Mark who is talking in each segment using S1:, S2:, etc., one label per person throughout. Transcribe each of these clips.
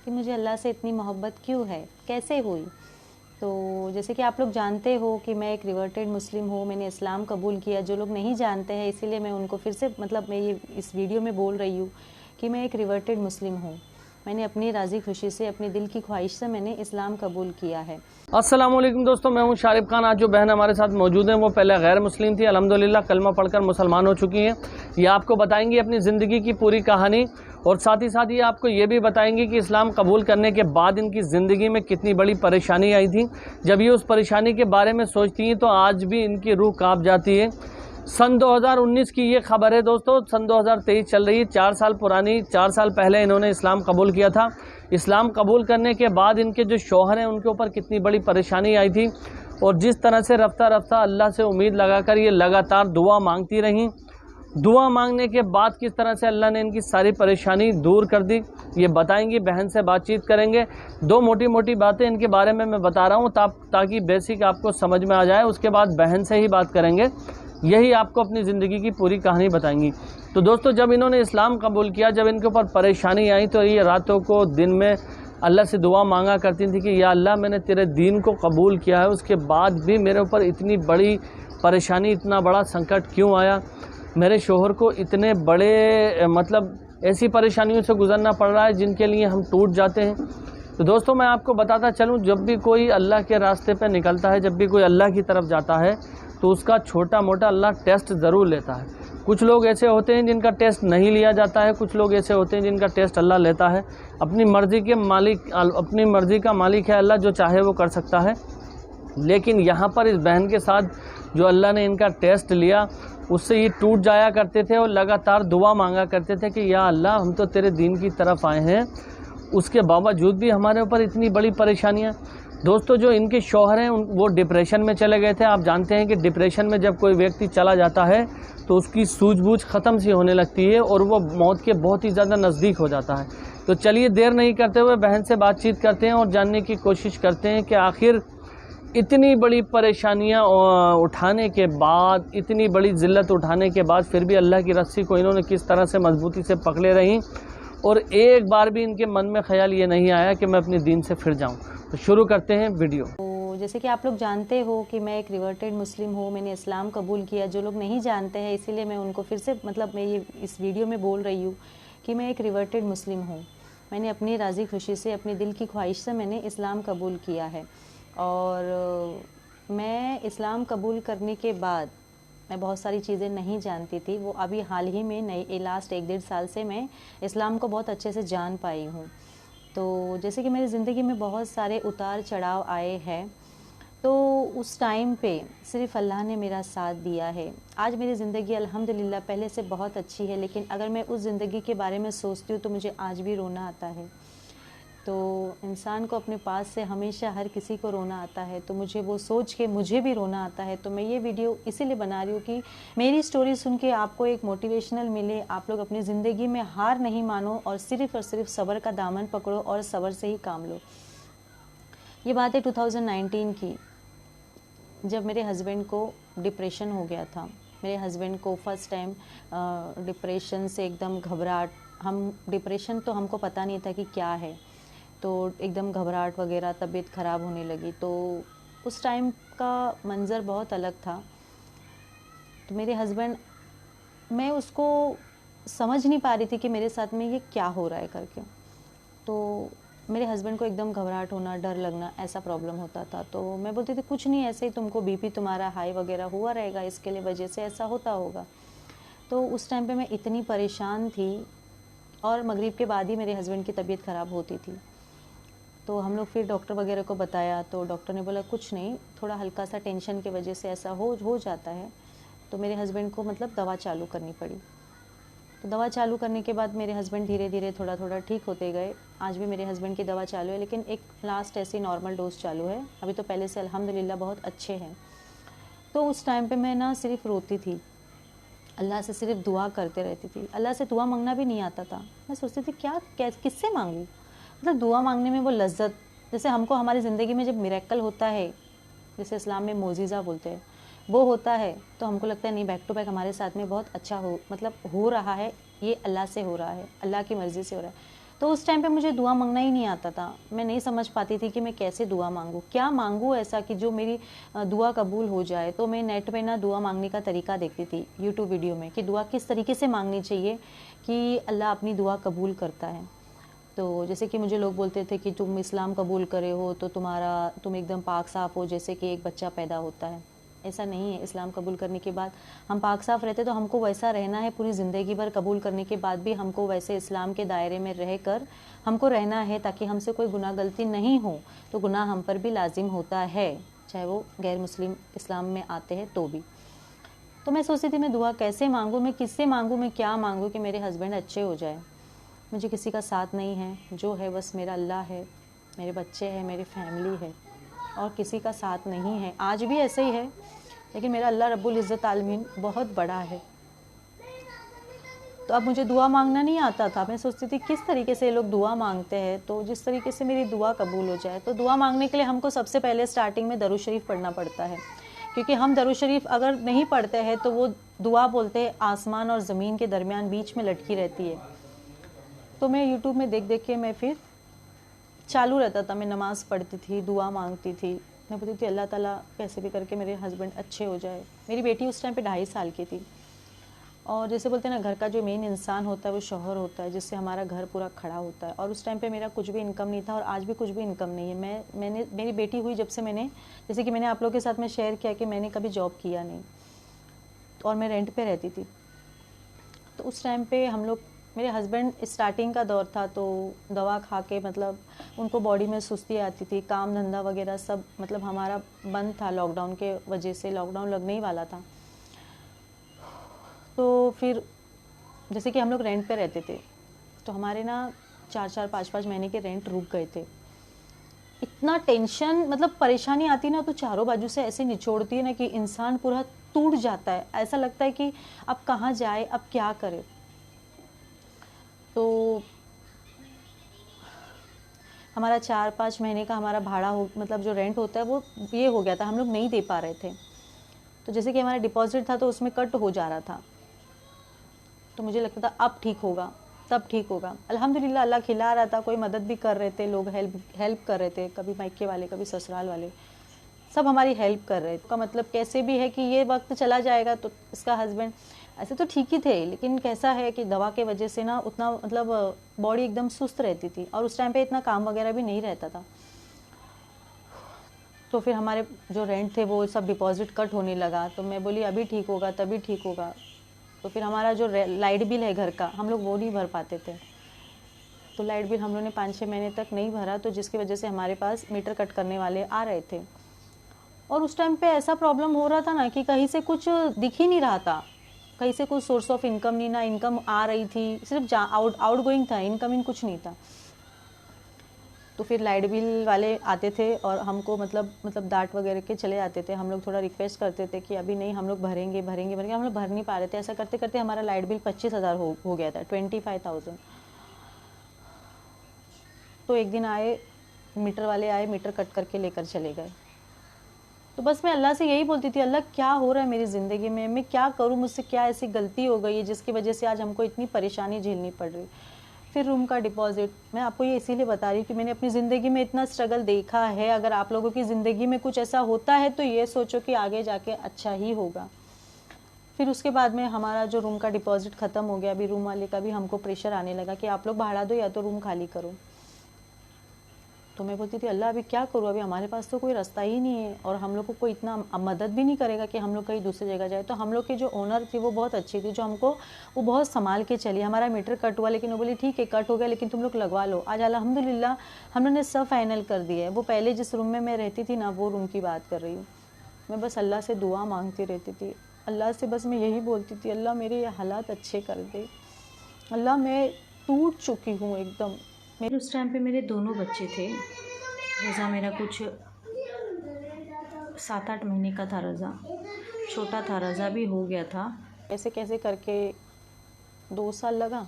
S1: कि मुझे अल्लाह से इतनी मोहब्बत क्यों है, कैसे हुई। तो जैसे कि आप लोग जानते हो कि मैं एक रिवर्टेड मुस्लिम हूँ, मैंने इस्लाम कबूल किया। जो लोग नहीं जानते हैं इसीलिए मैं उनको फिर से मैं ये इस वीडियो में बोल रही हूँ कि मैं एक रिवर्टेड मुस्लिम हूँ। मैंने अपनी राज़ी खुशी से, अपनी दिल की ख्वाहिश से मैंने इस्लाम कबूल किया है।
S2: अस्सलाम वालेकुम दोस्तों, मैं हूं शारिब खान। आज जो बहन हमारे साथ मौजूद हैं वो पहले गैर मुस्लिम थी, अल्हम्दुलिल्लाह कलमा पढ़कर मुसलमान हो चुकी हैं। ये आपको बताएंगी अपनी ज़िंदगी की पूरी कहानी और साथ ही ये आपको ये भी बताएंगी कि इस्लाम कबूल करने के बाद इनकी ज़िंदगी में कितनी बड़ी परेशानी आई थी। जब ये उस परेशानी के बारे में सोचती हैं तो आज भी इनकी रूह काँप जाती है। सन 2019 की ये खबर है दोस्तों, सन 2023 चल रही है, 4 साल पुरानी। 4 साल पहले इन्होंने इस्लाम कबूल किया था। इस्लाम कबूल करने के बाद इनके जो शौहर हैं उनके ऊपर कितनी बड़ी परेशानी आई थी और जिस तरह से रफ्ता रफ्ता अल्लाह से उम्मीद लगाकर ये लगातार दुआ मांगती रहीं। दुआ मांगने के बाद किस तरह से अल्लाह ने इनकी सारी परेशानी दूर कर दी, ये बताएंगी। बहन से बातचीत करेंगे। दो मोटी मोटी बातें इनके बारे में मैं बता रहा हूँ ताकि बेसिक आपको समझ में आ जाए। उसके बाद बहन से ही बात करेंगे, यही आपको अपनी ज़िंदगी की पूरी कहानी बताएंगी। तो दोस्तों, जब इन्होंने इस्लाम कबूल किया, जब इनके ऊपर परेशानी आई तो ये रातों को दिन में अल्लाह से दुआ मांगा करती थी कि या अल्लाह, मैंने तेरे दीन को कबूल किया है, उसके बाद भी मेरे ऊपर इतनी बड़ी परेशानी, इतना बड़ा संकट क्यों आया। मेरे शोहर को इतने बड़े ऐसी परेशानियों से गुज़रना पड़ रहा है जिनके लिए हम टूट जाते हैं। तो दोस्तों, मैं आपको बताता चलूँ, जब भी कोई अल्लाह के रास्ते पर निकलता है, जब भी कोई अल्लाह की तरफ जाता है तो उसका छोटा मोटा अल्लाह टेस्ट ज़रूर लेता है। कुछ लोग ऐसे होते हैं जिनका टेस्ट नहीं लिया जाता है, कुछ लोग ऐसे होते हैं जिनका टेस्ट अल्लाह लेता है। अपनी मर्ज़ी का मालिक है अल्लाह, जो चाहे वो कर सकता है। लेकिन यहाँ पर इस बहन के साथ जो अल्लाह ने इनका टेस्ट लिया, उससे ये टूट जाया करते थे और लगातार दुआ मांगा करते थे कि या अल्लाह, हम तो तेरे दीन की तरफ आए हैं, उसके बावजूद भी हमारे ऊपर इतनी बड़ी परेशानियाँ। दोस्तों, जो इनके शौहर हैं वो डिप्रेशन में चले गए थे। आप जानते हैं कि डिप्रेशन में जब कोई व्यक्ति चला जाता है तो उसकी सूझबूझ ख़त्म सी होने लगती है और वो मौत के बहुत ही ज़्यादा नज़दीक हो जाता है। तो चलिए देर नहीं करते हुए बहन से बातचीत करते हैं और जानने की कोशिश करते हैं कि आखिर इतनी बड़ी परेशानियां उठाने के बाद, इतनी बड़ी ज़िल्लत उठाने के बाद फिर भी अल्लाह की रस्सी को इन्होंने किस तरह से मजबूती से पकड़े रहीं और एक बार भी इनके मन में ख्याल ये नहीं आया कि मैं अपने दीन से फिर जाऊं। तो शुरू करते हैं वीडियो।
S1: तो जैसे कि आप लोग जानते हो कि मैं एक रिवर्टेड मुस्लिम हूँ, मैंने इस्लाम कबूल किया। जो लोग नहीं जानते हैं इसीलिए मैं उनको फिर से मैं ये इस वीडियो में बोल रही हूँ कि मैं एक रिवर्टेड मुस्लिम हूँ। मैंने अपनी राज़ी खुशी से, अपनी दिल की ख्वाहिश से मैंने इस्लाम कबूल किया है। और मैं इस्लाम कबूल करने के बाद मैं बहुत सारी चीज़ें नहीं जानती थी। वो अभी हाल ही में लास्ट 1-1.5 साल से मैं इस्लाम को बहुत अच्छे से जान पाई हूँ। तो जैसे कि मेरी ज़िंदगी में बहुत सारे उतार चढ़ाव आए हैं, तो उस टाइम पे सिर्फ़ अल्लाह ने मेरा साथ दिया है। आज मेरी ज़िंदगी अल्हम्दुलिल्लाह पहले से बहुत अच्छी है, लेकिन अगर मैं उस ज़िंदगी के बारे में सोचती हूँ तो मुझे आज भी रोना आता है। तो इंसान को अपने पास से हमेशा हर किसी को रोना आता है, तो मुझे वो सोच के मुझे भी रोना आता है। तो मैं ये वीडियो इसीलिए बना रही हूँ कि मेरी स्टोरी सुन के आपको एक मोटिवेशनल मिले। आप लोग अपनी ज़िंदगी में हार नहीं मानो और सिर्फ़ सब्र का दामन पकड़ो और सब्र से ही काम लो। ये बात है 2019 की, जब मेरे हस्बैंड को डिप्रेशन हो गया था। मेरे हस्बैंड को फर्स्ट टाइम डिप्रेशन से एकदम घबराहट, डिप्रेशन तो हमको पता नहीं था कि क्या है, तो एकदम घबराहट वगैरह, तबीयत ख़राब होने लगी। तो उस टाइम का मंज़र बहुत अलग था। तो मेरे हस्बैंड, मैं उसको समझ नहीं पा रही थी कि मेरे साथ में ये क्या हो रहा है करके। तो मेरे हस्बैंड को एकदम घबराहट होना, डर लगना, ऐसा प्रॉब्लम होता था। तो मैं बोलती थी कुछ नहीं, ऐसे ही तुमको बीपी तुम्हारा हाई वगैरह हुआ रहेगा, इसके लिए वजह से ऐसा होता होगा। तो उस टाइम पे मैं इतनी परेशान थी और मगरिब के बाद ही मेरे हस्बैंड की तबीयत ख़राब होती थी। तो हम लोग फिर डॉक्टर वगैरह को बताया तो डॉक्टर ने बोला कुछ नहीं, थोड़ा हल्का सा टेंशन की वजह से ऐसा हो जाता है। तो मेरे हस्बैंड को दवा चालू करनी पड़ी। तो दवा चालू करने के बाद मेरे हस्बैंड धीरे धीरे थोड़ा थोड़ा ठीक होते गए। आज भी मेरे हस्बैंड की दवा चालू है, लेकिन एक लास्ट ऐसी नॉर्मल डोज चालू है। अभी तो पहले से अल्हम्दुलिल्लाह बहुत अच्छे हैं। तो उस टाइम पे मैं ना सिर्फ रोती थी, अल्लाह से सिर्फ दुआ करते रहती थी। अल्लाह से दुआ मांगना भी नहीं आता था। मैं सोचती थी किससे मांगूँ। दुआ मांगने में वो लज्जत, जैसे हमको हमारी ज़िंदगी में जब मिरेकल होता है, जैसे इस्लाम में मोजिज़ा बोलते हैं, वो होता है, तो हमको लगता है नहीं, बैक टू बैक हमारे साथ में बहुत अच्छा हो रहा है, ये अल्लाह से हो रहा है, अल्लाह की मर्ज़ी से हो रहा है। तो उस टाइम पे मुझे दुआ मांगना ही नहीं आता था। मैं नहीं समझ पाती थी कि मैं कैसे दुआ मांगूँ, क्या मांगूँ ऐसा कि जो मेरी दुआ कबूल हो जाए। तो मैं नेट पे ना दुआ मांगने का तरीका देखती थी यूट्यूब वीडियो में, कि दुआ किस तरीके से मांगनी चाहिए कि अल्लाह अपनी दुआ कबूल करता है। तो जैसे कि मुझे लोग बोलते थे कि तुम इस्लाम कबूल करे हो तो तुम एकदम पाक साफ़ हो, जैसे कि एक बच्चा पैदा होता है। ऐसा नहीं है, इस्लाम कबूल करने के बाद हम पाक साफ़ रहते तो हमको वैसा रहना है पूरी ज़िंदगी भर। कबूल करने के बाद भी हमको वैसे इस्लाम के दायरे में रहकर हमको रहना है, ताकि हमसे कोई गुनाह गलती नहीं हो। तो गुनाह हम पर भी लाजिम होता है, चाहे वो गैर मुस्लिम इस्लाम में आते हैं तो भी। तो मैं सोचती थी मैं दुआ कैसे मांगूँ, मैं किससे मांगूँ, मैं क्या मांगूँ कि मेरे हस्बैंड अच्छे हो जाए। मुझे किसी का साथ नहीं है, जो है बस मेरा अल्लाह है, मेरे बच्चे हैं, मेरी फैमिली है, और किसी का साथ नहीं है। आज भी ऐसे ही है, लेकिन मेरा अल्लाह रब्बुल इज़्ज़त आलमीन बहुत बड़ा है। तो अब मुझे दुआ मांगना नहीं आता था। मैं सोचती थी किस तरीके से ये लोग दुआ मांगते हैं, तो जिस तरीके से मेरी दुआ कबूल हो जाए। तो दुआ मांगने के लिए हमको सबसे पहले स्टार्टिंग में दरूद शरीफ पढ़ना पड़ता है, क्योंकि हम दरूद शरीफ अगर नहीं पढ़ते हैं तो वो दुआ बोलते हैं आसमान और ज़मीन के दरमियान बीच में लटकी रहती है। तो मैं यूट्यूब में देख देख के मैं फिर चालू रहता था, मैं नमाज़ पढ़ती थी, दुआ मांगती थी। मैं बोलती थी अल्लाह ताला कैसे भी करके मेरे हस्बैंड अच्छे हो जाए। मेरी बेटी उस टाइम पे 2.5 साल की थी, और जैसे बोलते हैं ना, घर का जो मेन इंसान होता है वो शौहर होता है, जिससे हमारा घर पूरा खड़ा होता है। और उस टाइम पे मेरा कुछ भी इनकम नहीं था, और आज भी कुछ भी इनकम नहीं है। मैंने मेरी बेटी हुई जब से, मैंने जैसे कि मैंने आप लोगों के साथ में शेयर किया कि मैंने कभी जॉब किया नहीं, और मैं रेंट पे रहती थी। तो उस टाइम पे हम लोग, मेरे हस्बैंड, स्टार्टिंग का दौर था, तो दवा खा के मतलब उनको बॉडी में सुस्ती आती थी, काम धंधा वगैरह सब मतलब हमारा बंद था लॉकडाउन के वजह से। लॉकडाउन लगने ही वाला था। तो फिर जैसे कि हम लोग रेंट पे रहते थे, तो हमारे ना 4-4, 5-5 महीने के रेंट रुक गए थे। इतना टेंशन, मतलब परेशानी आती ना तो चारों बाजू से ऐसे निचोड़ती है ना कि इंसान पूरा टूट जाता है। ऐसा लगता है कि अब कहाँ जाए, अब क्या करे। तो हमारा 4-5 महीने का हमारा भाड़ा हो, मतलब जो रेंट होता है वो ये हो गया था, हम लोग नहीं दे पा रहे थे। तो जैसे कि हमारा डिपॉजिट था तो उसमें कट हो जा रहा था। तो मुझे लगता था अब ठीक होगा, तब ठीक होगा। अल्हम्दुलिल्लाह अल्लाह खिला रहा था, कोई मदद भी कर रहे थे, लोग हेल्प कर रहे थे, कभी मायके वाले, कभी ससुराल वाले, सब हमारी हेल्प कर रहे थे। का मतलब कैसे भी है कि ये वक्त चला जाएगा। तो इसका हस्बैंड ऐसे तो ठीक ही थे, लेकिन कैसा है कि दवा के वजह से ना उतना मतलब बॉडी एकदम सुस्त रहती थी, और उस टाइम पे इतना काम वगैरह भी नहीं रहता था। तो फिर हमारे जो रेंट थे वो सब डिपॉजिट कट होने लगा। तो मैं बोली अभी ठीक होगा, तभी ठीक होगा। तो फिर हमारा जो लाइट बिल है घर का, हम लोग वो नहीं भर पाते थे। तो लाइट बिल हम लोग ने 5-6 महीने तक नहीं भरा, तो जिसकी वजह से हमारे पास मीटर कट करने वाले आ रहे थे। और उस टाइम पे ऐसा प्रॉब्लम हो रहा था ना कि कहीं से कुछ दिख ही नहीं रहा था, कहीं से कुछ सोर्स ऑफ इनकम नहीं, ना इनकम आ रही थी, सिर्फ आउट गोइंग था, इनकमिंग कुछ नहीं था। तो फिर लाइट बिल वाले आते थे और हमको मतलब डांट वगैरह के चले जाते थे। हम लोग थोड़ा रिक्वेस्ट करते थे कि अभी नहीं, हम लोग भरेंगे, हम लोग भर नहीं पा रहे थे। ऐसा करते करते हमारा लाइट बिल 25,000 हो गया था, 25,000। तो एक दिन आए, मीटर वाले आए, मीटर कट करके लेकर चले गए। तो बस मैं अल्लाह से यही बोलती थी, अल्लाह क्या हो रहा है मेरी ज़िंदगी में, मैं क्या करूँ, मुझसे क्या ऐसी गलती हो गई है जिसकी वजह से आज हमको इतनी परेशानी झेलनी पड़ रही। फिर रूम का डिपॉजिट, मैं आपको ये इसीलिए बता रही हूँ कि मैंने अपनी ज़िंदगी में इतना स्ट्रगल देखा है। अगर आप लोगों की ज़िंदगी में कुछ ऐसा होता है तो ये सोचो कि आगे जाके अच्छा ही होगा। फिर उसके बाद में हमारा जो रूम का डिपॉजिट ख़त्म हो गया। अभी रूम वाले का भी हमको प्रेशर आने लगा कि आप लोग भाड़ा दो या तो रूम खाली करो। तो मैं बोलती थी अल्लाह अभी क्या करूँ, अभी हमारे पास तो कोई रास्ता ही नहीं है, और हम लोग को कोई इतना मदद भी नहीं करेगा कि हम लोग कहीं दूसरी जगह जाए। तो हम लोग की जो ओनर थी वो बहुत अच्छी थी, जो हमको वो बहुत संभाल के चली। हमारा मीटर कट हुआ, लेकिन वो बोली ठीक है कट हो गया, लेकिन तुम लोग लगवा लो। आज अल्हम्दुलिल्लाह हम लोगों ने सब फाइनल कर दिया है। वो पहले जिस रूम में मैं रहती थी ना, वो रूम की बात कर रही हूँ। मैं बस अल्लाह से दुआ मांगती रहती थी, अल्लाह से बस मैं यही बोलती थी, अल्लाह मेरे ये हालात अच्छे कर दे, अल्लाह मैं टूट चुकी हूँ एकदम। मेरे उस टाइम पे मेरे दोनों बच्चे थे। रज़ा मेरा कुछ 7-8 महीने का था, रज़ा छोटा था, रज़ा भी हो गया था। ऐसे कैसे करके 2 साल लगा।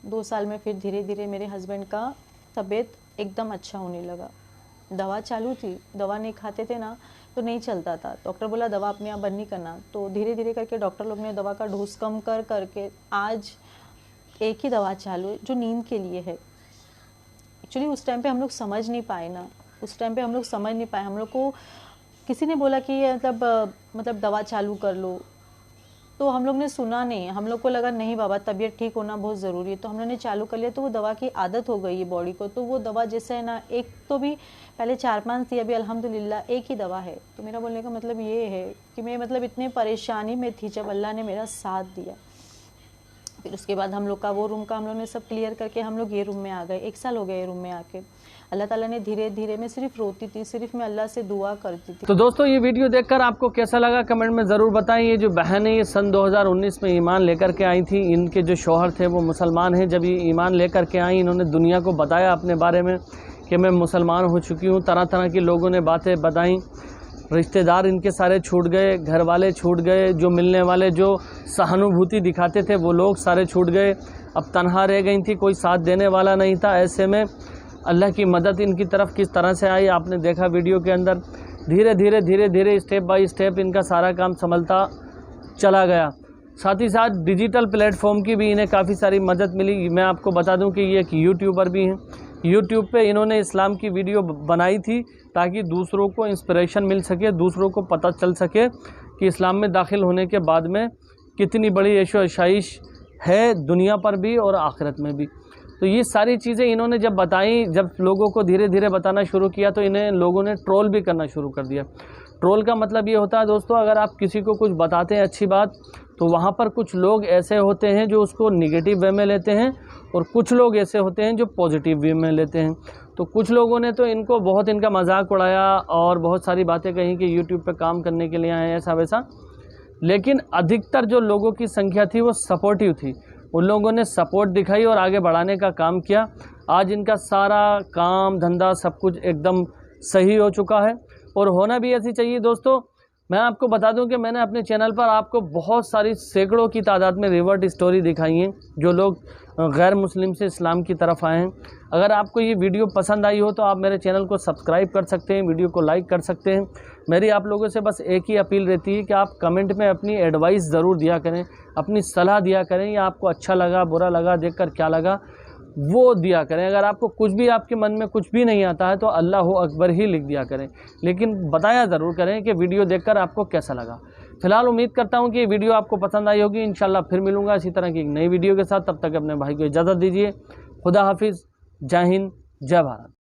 S1: 2 साल में फिर धीरे धीरे मेरे हस्बैंड का तबीयत एकदम अच्छा होने लगा। दवा चालू थी, दवा नहीं खाते थे ना तो नहीं चलता था। डॉक्टर बोला दवा अपने आप बंद नहीं करना। तो धीरे धीरे करके डॉक्टर लोग ने दवा का डोज कम कर करके आज एक ही दवा चालू है जो नींद के लिए है। एक्चुअली उस टाइम पे हम लोग समझ नहीं पाए ना, उस टाइम पे हम लोग समझ नहीं पाए। हम लोग को किसी ने बोला कि मतलब दवा चालू कर लो, तो हम लोग ने सुना नहीं। हम लोग को लगा नहीं बाबा, तबीयत ठीक होना बहुत ज़रूरी है, तो हम लोग ने चालू कर लिया। तो वो दवा की आदत हो गई है बॉडी को। तो वो दवा जैसे है ना, एक तो भी पहले 4-5 थी, अभी अल्हम्दुलिल्लाह एक ही दवा है। तो मेरा बोलने का मतलब ये है कि मैं मतलब इतने परेशानी में थी, जब अल्लाह ने मेरा साथ दिया। फिर उसके बाद हम लोग का वो रूम का हम लोग ने सब क्लियर करके हम लोग ये रूम में आ गए। 1 साल हो गया ये रूम में आके। अल्लाह ताला ने धीरे धीरे, मैं सिर्फ रोती थी, सिर्फ मैं अल्लाह से दुआ करती थी।
S2: तो दोस्तों ये वीडियो देखकर आपको कैसा लगा कमेंट में ज़रूर बताएं। ये जो बहन है ये सन 2019 में ईमान लेकर के आई थी। इनके जो शौहर थे वो मुसलमान हैं। जब ये ईमान लेकर के आई, इन्होंने दुनिया को बताया अपने बारे में कि मैं मुसलमान हो चुकी हूँ। तरह तरह के लोगों ने बातें बताई। रिश्तेदार इनके सारे छूट गए, घर वाले छूट गए, जो मिलने वाले, जो सहानुभूति दिखाते थे वो लोग सारे छूट गए। अब तनहा रह गई थी, कोई साथ देने वाला नहीं था। ऐसे में अल्लाह की मदद इनकी तरफ किस तरह से आई आपने देखा वीडियो के अंदर। धीरे धीरे धीरे धीरे स्टेप बाय स्टेप इनका सारा काम संभलता चला गया। साथ ही साथ डिजिटल प्लेटफॉर्म की भी इन्हें काफ़ी सारी मदद मिली। मैं आपको बता दूं कि ये एक यूट्यूबर भी हैं। यूट्यूब पे इन्होंने इस्लाम की वीडियो बनाई थी ताकि दूसरों को इंस्पिरेशन मिल सके, दूसरों को पता चल सके कि इस्लाम में दाखिल होने के बाद में कितनी बड़ी ऐशो आशाइश है दुनिया पर भी और आखिरत में भी। तो ये सारी चीज़ें इन्होंने जब बताई, जब लोगों को धीरे धीरे बताना शुरू किया, तो इन्हें लोगों ने ट्रोल भी करना शुरू कर दिया। ट्रोल का मतलब ये होता है दोस्तों, अगर आप किसी को कुछ बताते हैं अच्छी बात, तो वहाँ पर कुछ लोग ऐसे होते हैं जो उसको निगेटिव वे में लेते हैं और कुछ लोग ऐसे होते हैं जो पॉजिटिव वे में लेते हैं। तो कुछ लोगों ने तो इनको बहुत इनका मजाक उड़ाया और बहुत सारी बातें कही कि यूट्यूब पे काम करने के लिए आए ऐसा वैसा। लेकिन अधिकतर जो लोगों की संख्या थी वो सपोर्टिव थी। उन लोगों ने सपोर्ट दिखाई और आगे बढ़ाने का काम किया। आज इनका सारा काम धंधा सब कुछ एकदम सही हो चुका है और होना भी ऐसी चाहिए दोस्तों। मैं आपको बता दूं कि मैंने अपने चैनल पर आपको बहुत सारी सैकड़ों की तादाद में रिवर्ट स्टोरी दिखाई हैं, जो लोग गैर मुस्लिम से इस्लाम की तरफ आए हैं। अगर आपको ये वीडियो पसंद आई हो तो आप मेरे चैनल को सब्सक्राइब कर सकते हैं, वीडियो को लाइक कर सकते हैं। मेरी आप लोगों से बस एक ही अपील रहती है कि आप कमेंट में अपनी एडवाइस ज़रूर दिया करें, अपनी सलाह दिया करें, या आपको अच्छा लगा बुरा लगा देखकर क्या लगा वो दिया करें। अगर आपको कुछ भी, आपके मन में कुछ भी नहीं आता है तो अल्लाह अकबर ही लिख दिया करें, लेकिन बताया ज़रूर करें कि वीडियो देखकर आपको कैसा लगा। फिलहाल उम्मीद करता हूँ कि ये वीडियो आपको पसंद आई होगी। इंशाल्लाह फिर मिलूँगा इसी तरह की एक नई वीडियो के साथ। तब तक अपने भाई को इजाज़त दीजिए। खुदा हाफिज़, जय हिंद, जय भारत।